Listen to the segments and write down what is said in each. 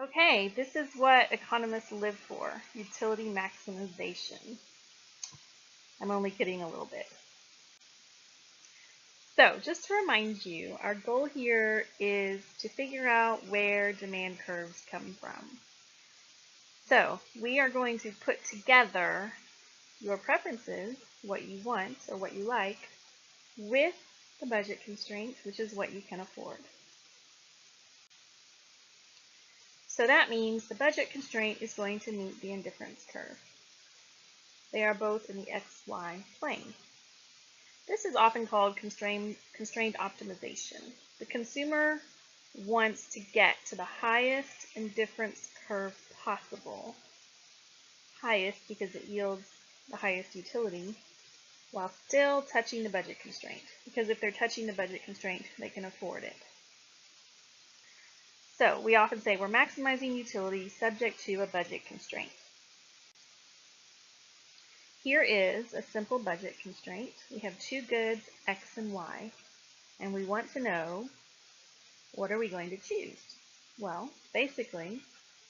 Okay, this is what economists live for, utility maximization. I'm only kidding a little bit. So, just to remind you, our goal here is to figure out where demand curves come from. So, we are going to put together your preferences, what you want or what you like, with the budget constraint, which is what you can afford. So that means the budget constraint is going to meet the indifference curve. They are both in the XY plane. This is often called constraint optimization. The consumer wants to get to the highest indifference curve possible. Highest because it yields the highest utility, while still touching the budget constraint. Because if they're touching the budget constraint, they can afford it. So we often say we're maximizing utility subject to a budget constraint. Here is a simple budget constraint. We have two goods, X and Y, and we want to know, what are we going to choose? Well, basically,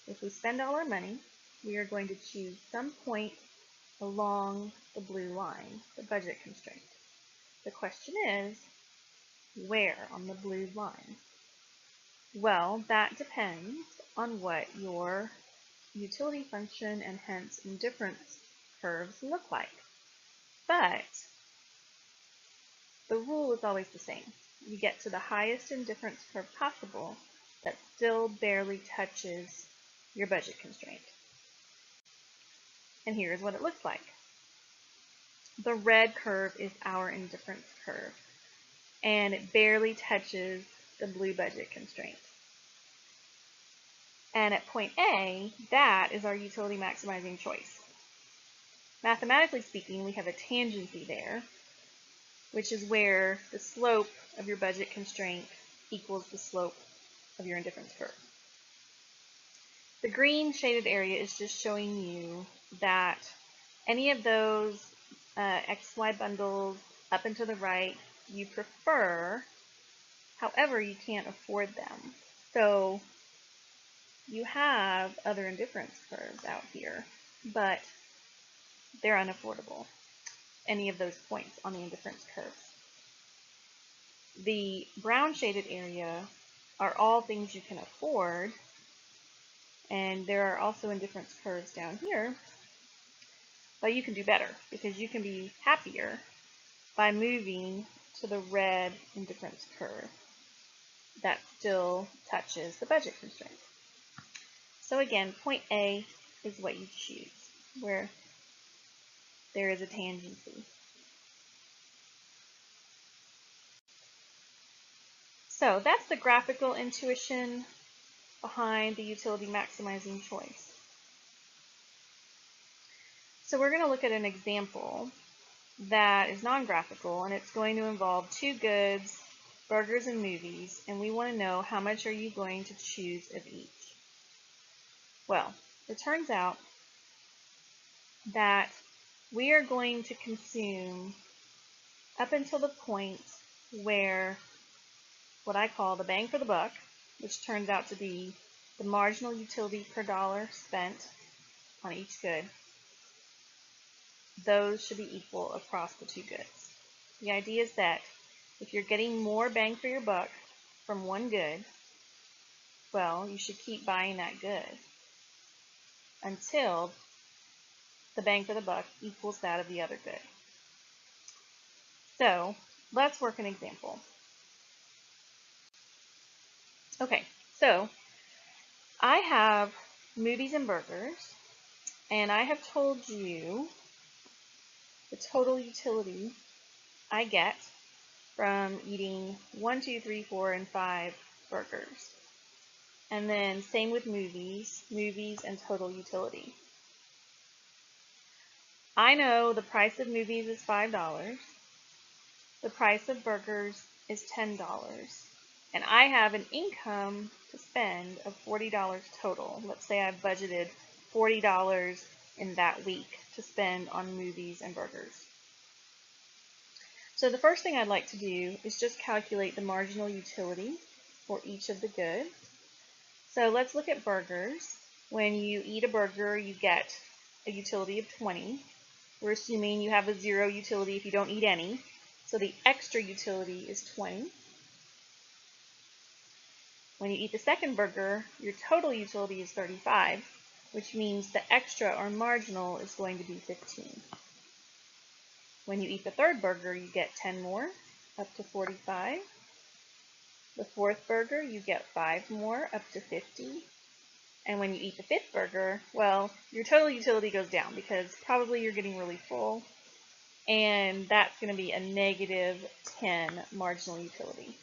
if we spend all our money, we are going to choose some point along the blue line, the budget constraint. The question is, where on the blue line? Well, that depends on what your utility function and hence indifference curves look like. But the rule is always the same. You get to the highest indifference curve possible that still barely touches your budget constraint. And here's what it looks like. The red curve is our indifference curve, and it barely touches the blue budget constraint. And at point A, that is our utility maximizing choice. Mathematically speaking, we have a tangency there, which is where the slope of your budget constraint equals the slope of your indifference curve. The green shaded area is just showing you that any of those XY bundles up and to the right you prefer, however you can't afford them. So you have other indifference curves out here, but they're unaffordable, any of those points on the indifference curves. The brown shaded area are all things you can afford, and there are also indifference curves down here, but you can do better because you can be happier by moving to the red indifference curve that still touches the budget constraint. So again, point A is what you choose, where there is a tangency. So that's the graphical intuition behind the utility maximizing choice. So we're going to look at an example that is non-graphical, and it's going to involve two goods, burgers and movies, and we want to know how much are you going to choose of each. Well, it turns out that we are going to consume up until the point where what I call the bang for the buck, which turns out to be the marginal utility per dollar spent on each good, those should be equal across the two goods. The idea is that if you're getting more bang for your buck from one good, well, you should keep buying that good until the bang for the buck equals that of the other good. So let's work an example. Okay, so I have movies and burgers, and I have told you the total utility I get from eating 1, 2, 3, 4, and 5 burgers. And then same with movies and total utility. I know the price of movies is $5. The price of burgers is $10. And I have an income to spend of $40 total. Let's say I've budgeted $40 in that week to spend on movies and burgers. So the first thing I'd like to do is just calculate the marginal utility for each of the goods. So let's look at burgers. When you eat a burger, you get a utility of 20. We're assuming you have a 0 utility if you don't eat any. So the extra utility is 20. When you eat the second burger, your total utility is 35, which means the extra or marginal is going to be 15. When you eat the third burger, you get 10 more, up to 45. The fourth burger, you get 5 more, up to 50. And when you eat the fifth burger, well, your total utility goes down because probably you're getting really full, and that's going to be a negative 10 marginal utility.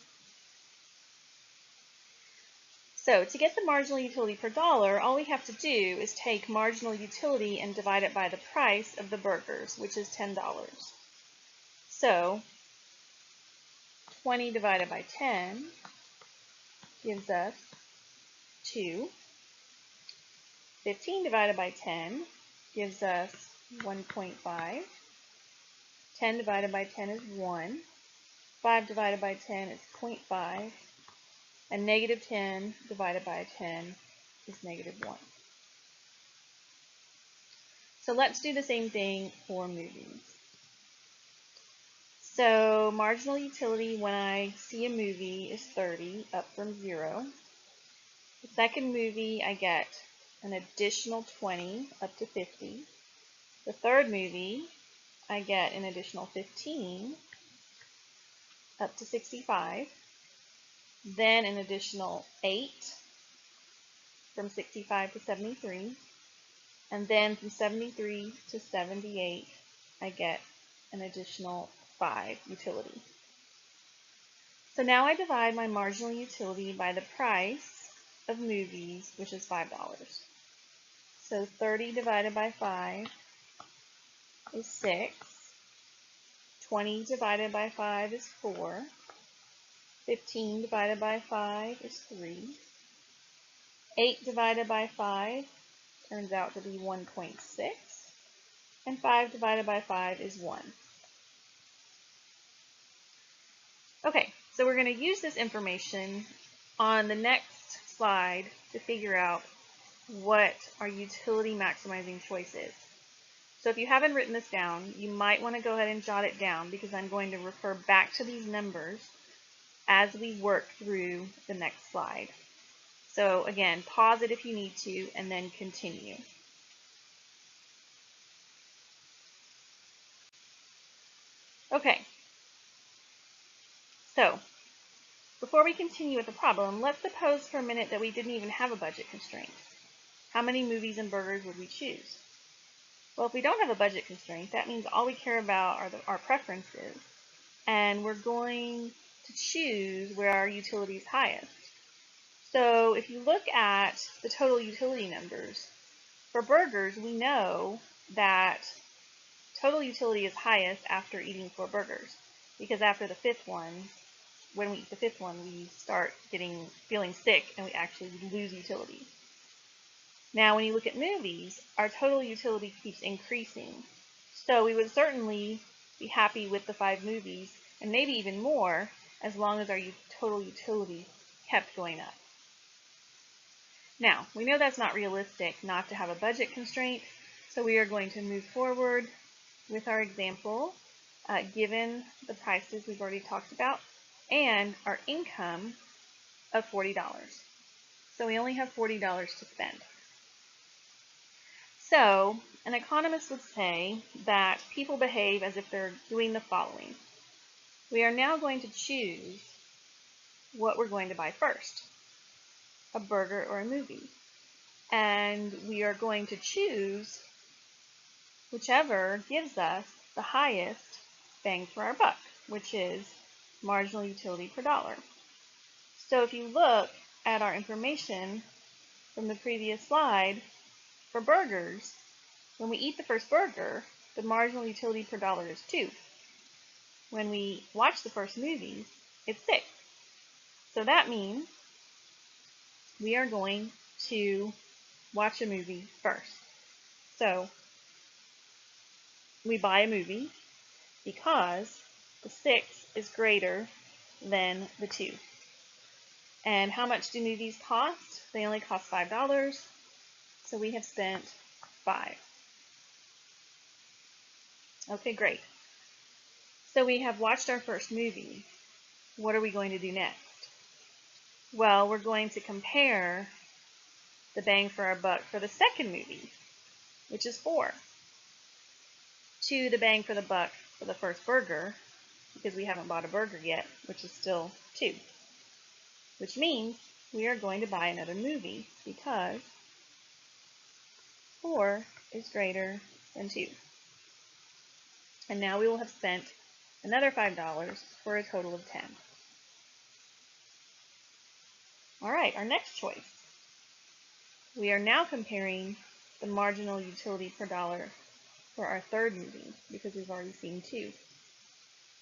So to get the marginal utility per dollar, all we have to do is take marginal utility and divide it by the price of the burgers, which is $10. So 20 divided by 10 gives us 2. 15 divided by 10 gives us 1.5. 10 divided by 10 is 1. 5 divided by 10 is 0.5. And negative 10 divided by 10 is negative 1. So let's do the same thing for movies. So marginal utility when I see a movie is 30, up from 0. The second movie, I get an additional 20, up to 50. The third movie, I get an additional 15, up to 65. Then an additional 8, from 65 to 73. And then from 73 to 78, I get an additional 5 utility. So now I divide my marginal utility by the price of movies, which is $5. So 30 divided by 5 is 6. 20 divided by 5 is 4. 15 divided by 5 is 3. 8 divided by 5 turns out to be 1.6. And 5 divided by 5 is 1. Okay, so we're going to use this information on the next slide to figure out what our utility maximizing choice is. So if you haven't written this down, you might want to go ahead and jot it down because I'm going to refer back to these numbers as we work through the next slide. So again, pause it if you need to and then continue. Okay, so before we continue with the problem, let's suppose for a minute that we didn't even have a budget constraint. How many movies and burgers would we choose? Well, if we don't have a budget constraint, that means all we care about are our preferences, and we're going to choose where our utility is highest. So if you look at the total utility numbers, for burgers, we know that total utility is highest after eating 4 burgers, because after the fifth one, when we eat the fifth one, we start feeling sick and we actually lose utility. Now, when you look at movies, our total utility keeps increasing. So we would certainly be happy with the 5 movies, and maybe even more, as long as our total utility kept going up. Now, we know that's not realistic not to have a budget constraint, so we are going to move forward with our example, given the prices we've already talked about, and our income of $40. So we only have $40 to spend. So an economist would say that people behave as if they're doing the following. We are now going to choose what we're going to buy first, a burger or a movie. And we are going to choose whichever gives us the highest bang for our buck, which is marginal utility per dollar. So if you look at our information from the previous slide, for burgers, when we eat the first burger, the marginal utility per dollar is 2. When we watch the first movie, it's 6. So that means we are going to watch a movie first. So we buy a movie because the 6 is greater than the 2. And how much do movies cost? They only cost $5, so we have spent $5. Okay, great. So we have watched our first movie. What are we going to do next? Well, we're going to compare the bang for our buck for the second movie, which is 4, to the bang for the buck for the first burger, because we haven't bought a burger yet, which is still 2. Which means we are going to buy another movie because 4 is greater than 2. And now we will have spent another $5 for a total of 10. All right, our next choice. We are now comparing the marginal utility per dollar for our third movie because we've already seen 2,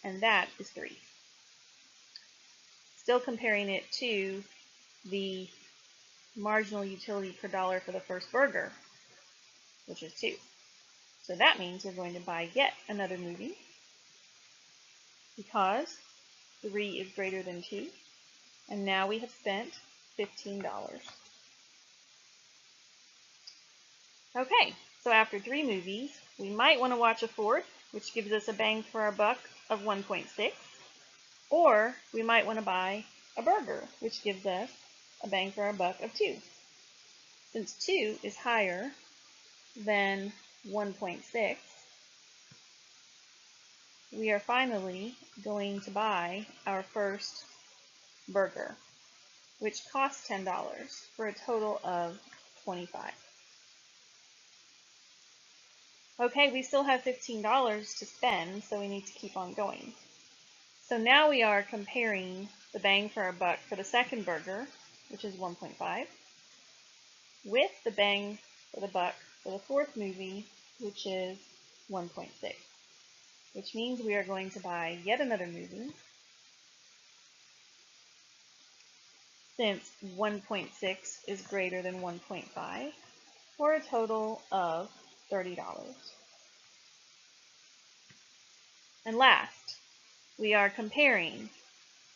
and that is 3. Still comparing it to the marginal utility per dollar for the first burger, which is 2. So that means we're going to buy yet another movie because 3 is greater than 2, and now we have spent $15. Okay, so after 3 movies, we might want to watch a fourth, which gives us a bang for our buck of 1.6, or we might want to buy a burger, which gives us a bang for our buck of 2. Since 2 is higher than 1.6, we are finally going to buy our first burger, which costs $10 for a total of $25. Okay, we still have $15 to spend, so we need to keep on going. So now we are comparing the bang for our buck for the second burger, which is 1.5, with the bang for the buck for the fourth movie, which is 1.6, which means we are going to buy yet another movie, since 1.6 is greater than 1.5, for a total of $30. And last, we are comparing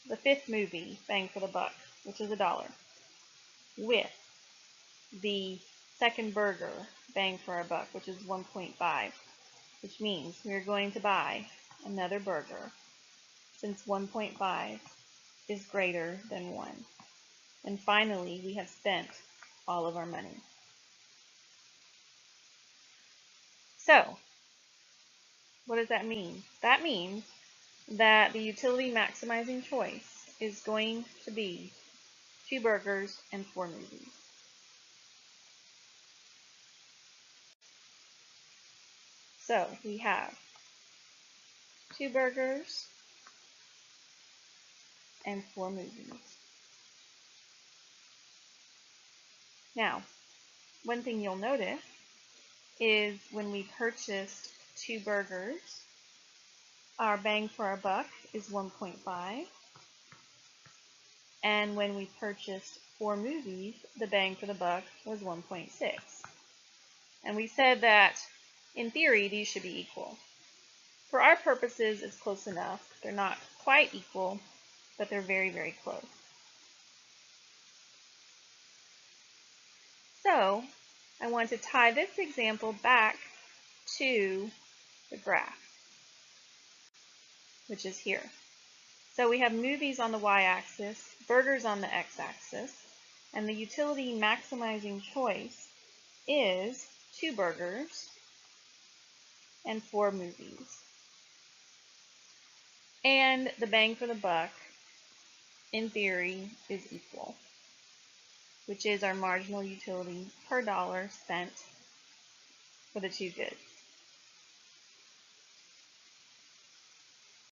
the fifth movie, Bang for the Buck, which is $1, with the second burger, Bang for our buck, which is 1.5, which means we are going to buy another burger, since 1.5 is greater than 1. And finally, we have spent all of our money. So, what does that mean? That means that the utility maximizing choice is going to be 2 burgers and 4 movies. So we have 2 burgers and 4 movies. Now, one thing you'll notice is when we purchased 2 burgers, our bang for our buck is 1.5. And when we purchased 4 movies, the bang for the buck was 1.6. And we said that, in theory, these should be equal. For our purposes, it's close enough. They're not quite equal, but they're very, very close. So, I want to tie this example back to the graph, which is here. So we have movies on the y-axis, burgers on the x-axis, and the utility maximizing choice is 2 burgers and 4 movies. And the bang for the buck, in theory, is equal, which is our marginal utility per dollar spent for the 2 goods.